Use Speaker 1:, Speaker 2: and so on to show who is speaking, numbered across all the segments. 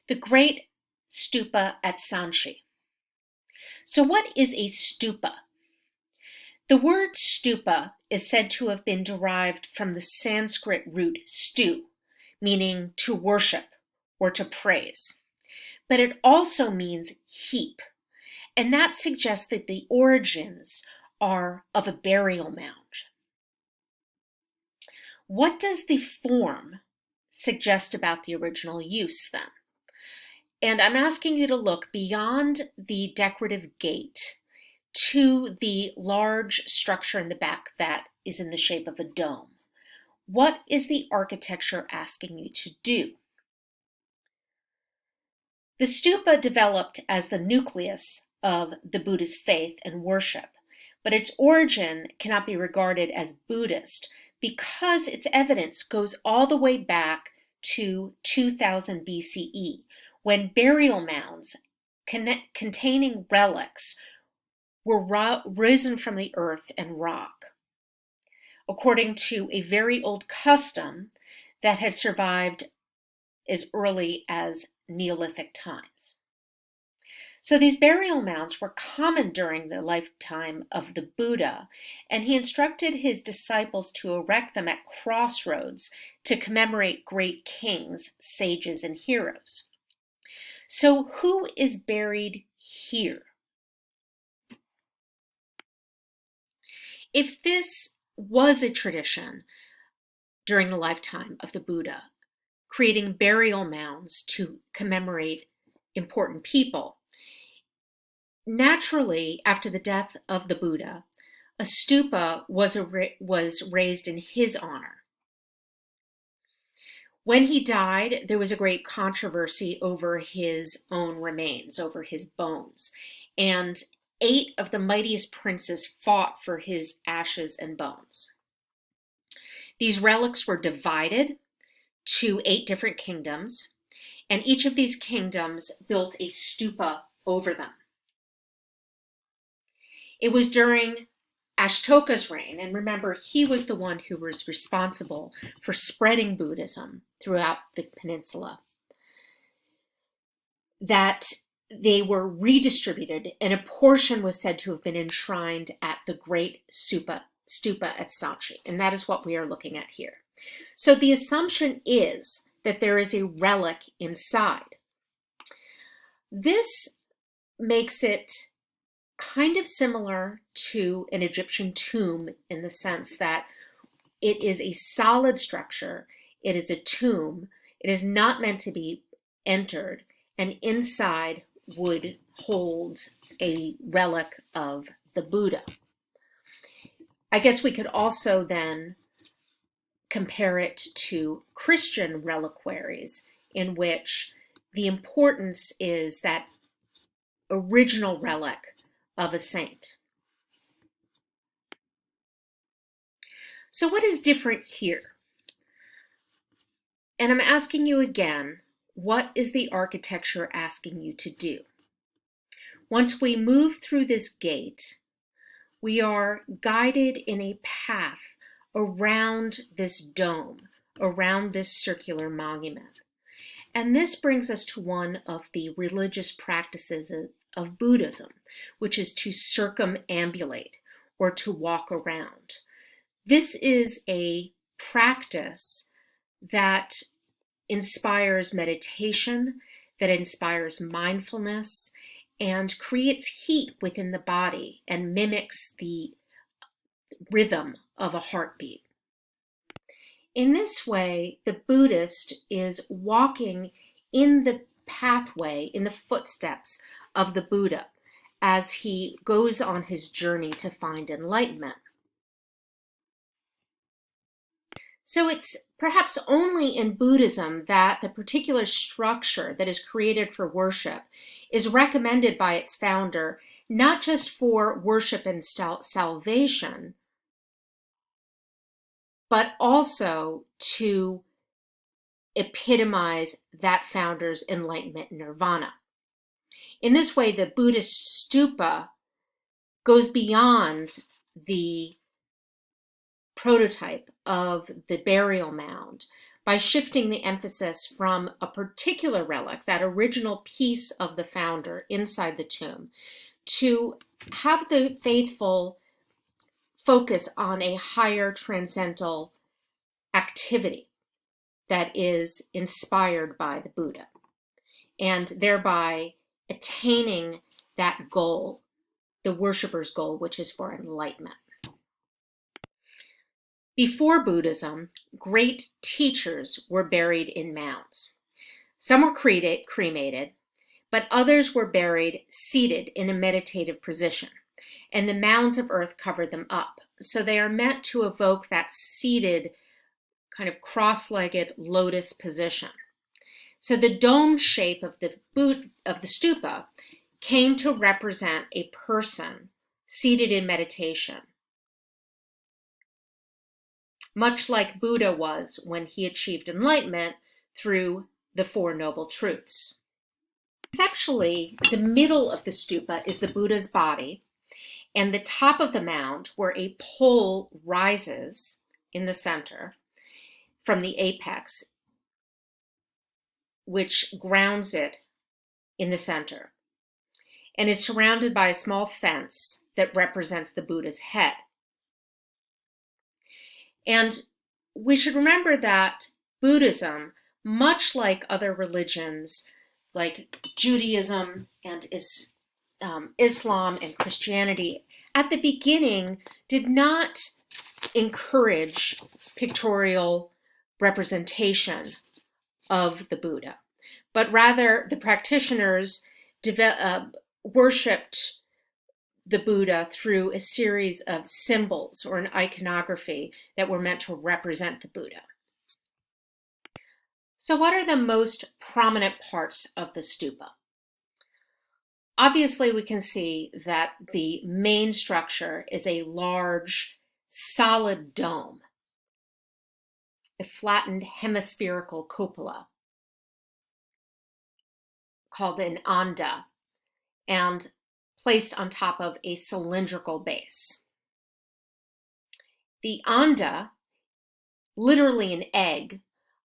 Speaker 1: the great stupa at Sanchi. So what is a stupa? The word stupa is said to have been derived from the Sanskrit root stu, meaning to worship or to praise. But it also means heap, and that suggests that the origins are of a burial mound. What does the form suggest about the original use then? And I'm asking you to look beyond the decorative gate to the large structure in the back that is in the shape of a dome. What is the architecture asking you to do? The stupa developed as the nucleus of the Buddhist faith and worship, but its origin cannot be regarded as Buddhist because its evidence goes all the way back to 2000 BCE, when burial mounds containing relics were risen from the earth and rock, according to a very old custom that had survived as early as Neolithic times. So these burial mounds were common during the lifetime of the Buddha, and he instructed his disciples to erect them at crossroads to commemorate great kings, sages, and heroes. So who is buried here? If this was a tradition during the lifetime of the Buddha, creating burial mounds to commemorate important people, naturally, after the death of the Buddha, a stupa was raised in his honor. When he died, there was a great controversy over his own remains, over his bones, and 8 of the mightiest princes fought for his ashes and bones. These relics were divided to 8 different kingdoms, and each of these kingdoms built a stupa over them. It was during Ashoka's reign, and remember, he was the one who was responsible for spreading Buddhism throughout the peninsula, that they were redistributed, and a portion was said to have been enshrined at the great stupa at Sanchi, and that is what we are looking at here. So the assumption is that there is a relic inside. This makes it kind of similar to an Egyptian tomb in the sense that it is a solid structure, it is a tomb, it is not meant to be entered, and inside would hold a relic of the Buddha. I guess we could also then compare it to Christian reliquaries, in which the importance is that original relic of a saint. So what is different here? And I'm asking you again, what is the architecture asking you to do? Once we move through this gate, we are guided in a path around this dome, around this circular monument. And this brings us to one of the religious practices of Buddhism, which is to circumambulate or to walk around. This is a practice that inspires meditation, that inspires mindfulness, and creates heat within the body and mimics the rhythm of a heartbeat. In this way, the Buddhist is walking in the pathway, in the footsteps of the Buddha as he goes on his journey to find enlightenment. So it's perhaps only in Buddhism that the particular structure that is created for worship is recommended by its founder, not just for worship and salvation, but also to epitomize that founder's enlightenment nirvana. In this way, the Buddhist stupa goes beyond the prototype of the burial mound, by shifting the emphasis from a particular relic, that original piece of the founder inside the tomb, to have the faithful focus on a higher transcendental activity that is inspired by the Buddha, and thereby attaining that goal, the worshipper's goal, which is for enlightenment. Before Buddhism, great teachers were buried in mounds. Some were cremated, but others were buried seated in a meditative position, and the mounds of earth covered them up. So they are meant to evoke that seated, kind of cross-legged lotus position. So the dome shape of the stupa came to represent a person seated in meditation, much like Buddha was when he achieved enlightenment through the Four Noble Truths. Conceptually, the middle of the stupa is the Buddha's body, and the top of the mound, where a pole rises in the center from the apex, which grounds it in the center, and is surrounded by a small fence that represents the Buddha's head. And we should remember that Buddhism, much like other religions like Judaism and Islam and Christianity, at the beginning did not encourage pictorial representation of the Buddha, but rather the practitioners worshipped the Buddha through a series of symbols or an iconography that were meant to represent the Buddha. So what are the most prominent parts of the stupa? Obviously, we can see that the main structure is a large, solid dome, a flattened hemispherical cupola called an anda, and placed on top of a cylindrical base. The anda, literally an egg,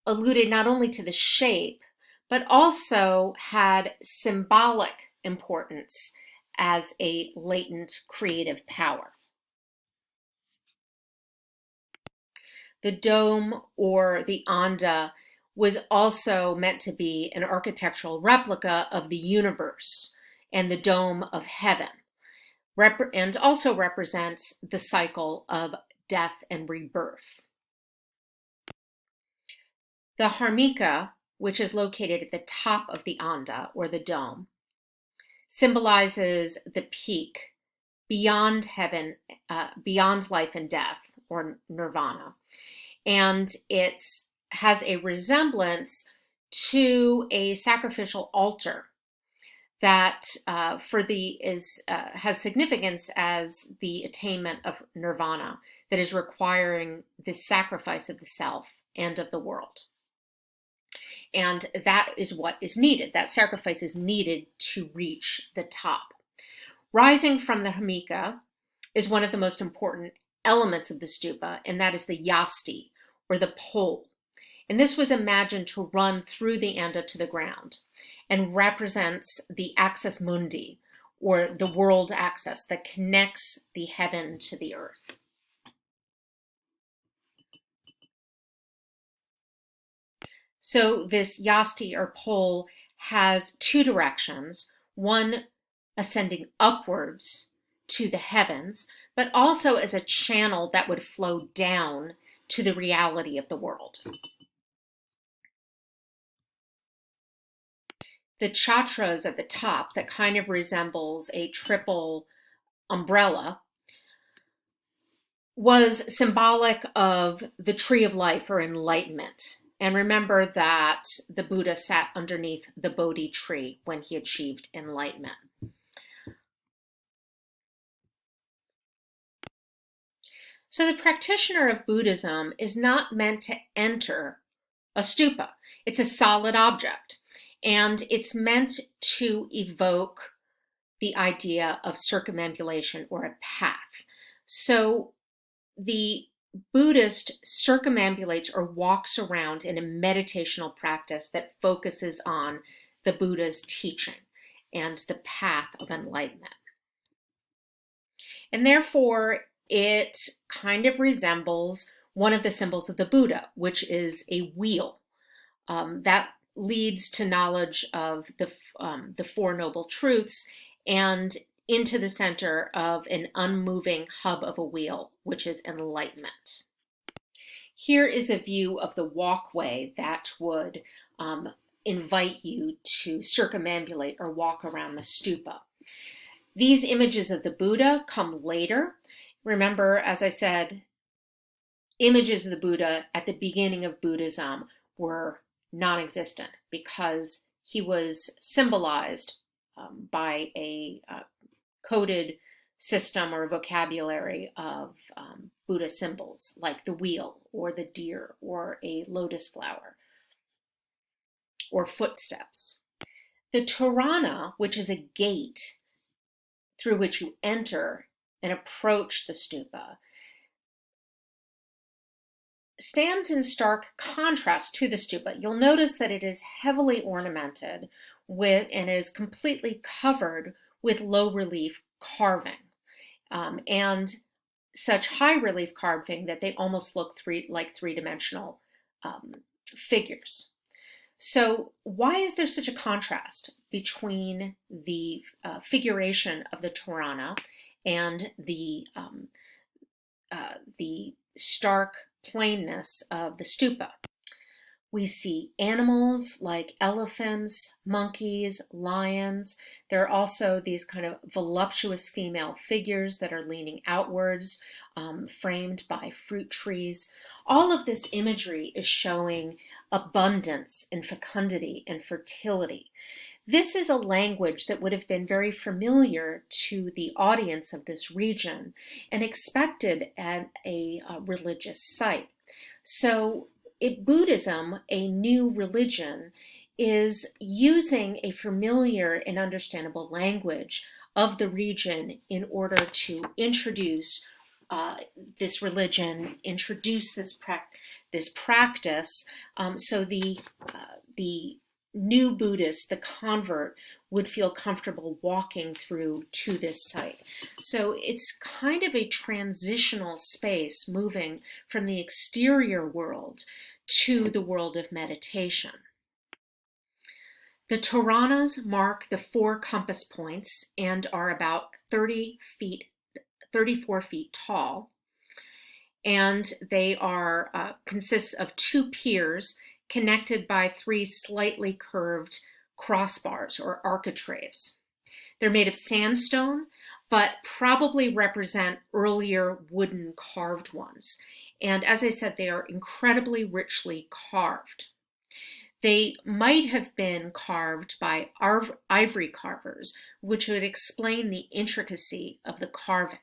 Speaker 1: alluded not only to the shape, but also had symbolic importance as a latent creative power. The dome, or the anda, was also meant to be an architectural replica of the universe and the dome of heaven, and also represents the cycle of death and rebirth. The harmika, which is located at the top of the anda, or the dome, symbolizes the peak beyond heaven, beyond life and death, or nirvana. And it has a resemblance to a sacrificial altar that has significance as the attainment of nirvana, that is requiring the sacrifice of the self and of the world. And that is what is needed. That sacrifice is needed to reach the top. Rising from the harmika is one of the most important elements of the stupa, and that is the yasti, or the pole. And this was imagined to run through the anda to the ground, and represents the axis mundi, or the world axis that connects the heaven to the earth. So this yasti, or pole, has two directions, one ascending upwards to the heavens, but also as a channel that would flow down to the reality of the world. The chakras at the top, that kind of resembles a triple umbrella, was symbolic of the tree of life, or enlightenment. And remember that the Buddha sat underneath the Bodhi tree when he achieved enlightenment. So the practitioner of Buddhism is not meant to enter a stupa. It's a solid object, and it's meant to evoke the idea of circumambulation, or a path. So the Buddhist circumambulates or walks around in a meditational practice that focuses on the Buddha's teaching and the path of enlightenment. And therefore, it kind of resembles one of the symbols of the Buddha, which is a wheel. That leads to knowledge of the Four Noble Truths and into the center of an unmoving hub of a wheel, which is enlightenment. Here is a view of the walkway that would invite you to circumambulate or walk around the stupa. These images of the Buddha come later. Remember, as I said, images of the Buddha at the beginning of Buddhism were non-existent because he was symbolized by a coded system or vocabulary of Buddha symbols like the wheel or the deer or a lotus flower or footsteps. The Torana, which is a gate through which you enter and approach the stupa, stands in stark contrast to the stupa. You'll notice that it is heavily ornamented with and is completely covered with low relief carving, and such high relief carving that they almost look like three-dimensional figures. So why is there such a contrast between the figuration of the Torana and the stark plainness of the stupa? We see animals like elephants, monkeys, lions. There are also these kind of voluptuous female figures that are leaning outwards, framed by fruit trees. All of this imagery is showing abundance and fecundity and fertility. This is a language that would have been very familiar to the audience of this region and expected at a religious site. So Buddhism, a new religion, is using a familiar and understandable language of the region in order to introduce this religion, introduce this practice, so the new Buddhist, the convert, would feel comfortable walking through to this site. So it's kind of a transitional space moving from the exterior world to the world of meditation. The Toranas mark the 4 compass points and are about 34 feet tall. And they are consist of 2 piers connected by 3 slightly curved crossbars or architraves. They're made of sandstone, but probably represent earlier wooden carved ones. And as I said, they are incredibly richly carved. They might have been carved by ivory carvers, which would explain the intricacy of the carving.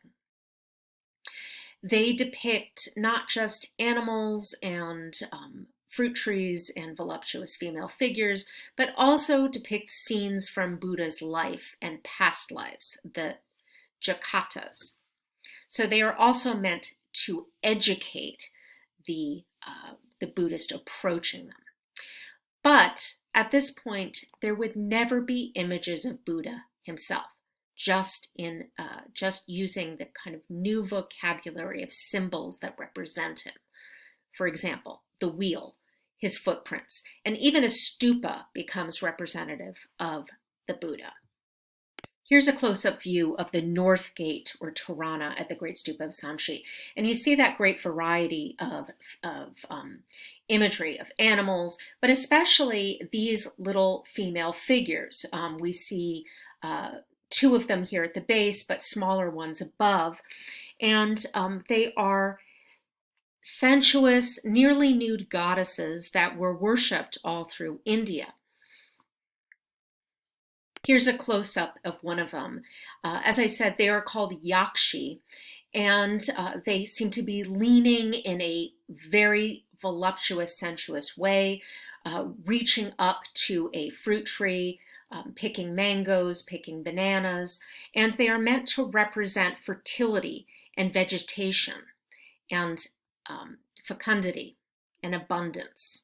Speaker 1: They depict not just animals and fruit trees and voluptuous female figures, but also depict scenes from Buddha's life and past lives, the Jatakas. So they are also meant to educate the Buddhist approaching them. But at this point, there would never be images of Buddha himself, just using the kind of new vocabulary of symbols that represent him. For example, the wheel, his footprints, and even a stupa becomes representative of the Buddha. Here's a close-up view of the North Gate, or Torana, at the Great Stupa of Sanchi. And you see that great variety of imagery of animals, but especially these little female figures. We see 2 of them here at the base, but smaller ones above. And they are sensuous, nearly nude goddesses that were worshipped all through India. Here's a close-up of one of them. As I said, they are called Yakshi, and they seem to be leaning in a very voluptuous, sensuous way, reaching up to a fruit tree, picking mangoes, picking bananas, and they are meant to represent fertility and vegetation. And fecundity and abundance.